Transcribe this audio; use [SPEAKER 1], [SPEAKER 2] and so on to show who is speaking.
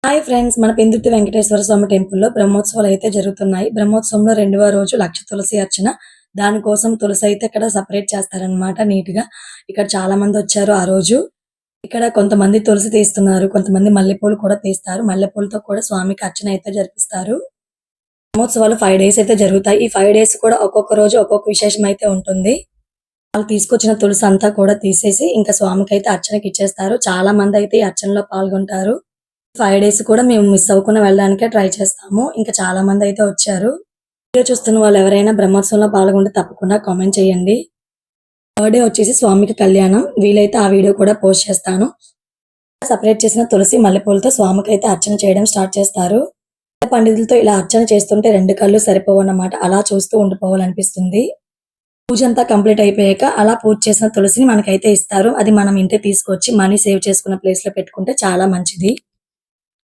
[SPEAKER 1] Hi friends, మన పెందుర్తి వెంకటేశ్వర స్వామి టెంపుల్‌లో బ్రహ్మోత్సవాలు అయితే జరుగుతున్నాయి. బ్రహ్మోత్సవంలో రెండవ రోజు లక్ష తులసి అర్చన. దానికోసం తులసి అయితే ఇక్కడ సెపరేట్ చేస్తారనమాట నీట్‌గా. ఇక్కడ చాలా మందొచ్చారు ఆ రోజు. ఇక్కడ కొంతమంది తులసి తీస్తున్నారు. కొంతమంది మల్లెపూలు కూడా తీస్తారు. మల్లెపూలతో కూడా స్వామికి అర్చన అయితే జరిపిస్తారు. బ్రహ్మోత్సవాలు 5 డేస్ అయితే జరుగుతాయి. ఈ 5 డేస్ కూడా ఒక్కొక్క రోజు ఒక్కొక్క విశేషం అయితే ఉంటుంది. వాళ్ళు తీసుకొచ్చిన తులసి అంతా కూడా తీసేసి ఇంకా స్వామికైతే అర్చనకిచ్చేస్తారు. చాలా మందైతే ఈ అర్చనలో పాల్గొంటారు. 5 డేస్ కూడా మేము మిస్ అవ్వకుండా వెళ్ళడానికే ట్రై చేస్తాము. ఇంకా చాలా మందయితే వచ్చారు. వీడియో చూస్తున్న వాళ్ళు ఎవరైనా బ్రహ్మోత్సవంలో పాల్గొంటే తప్పకుండా కామెంట్ చేయండి. థర్డ్ డే వచ్చేసి స్వామికి కళ్యాణం. వీలైతే ఆ వీడియో కూడా పోస్ట్ చేస్తాను. సెపరేట్ చేసిన తులసి మల్లెపూలతో స్వామికైతే అర్చన చేయడం స్టార్ట్ చేస్తారు. పండితులతో ఇలా అర్చన చేస్తుంటే 2 కళ్ళు సరిపోవన్నమాట. అలా చూస్తూ ఉండిపోవాలనిపిస్తుంది. పూజ అంతా కంప్లీట్ అయిపోయాక అలా పూజ చేసిన తులసిని మనకైతే ఇస్తారు. అది మనం ఇంటికి తీసుకొచ్చి మనీ సేవ్ చేసుకున్న ప్లేస్‌లో పెట్టుకుంటే చాలా మంచిది.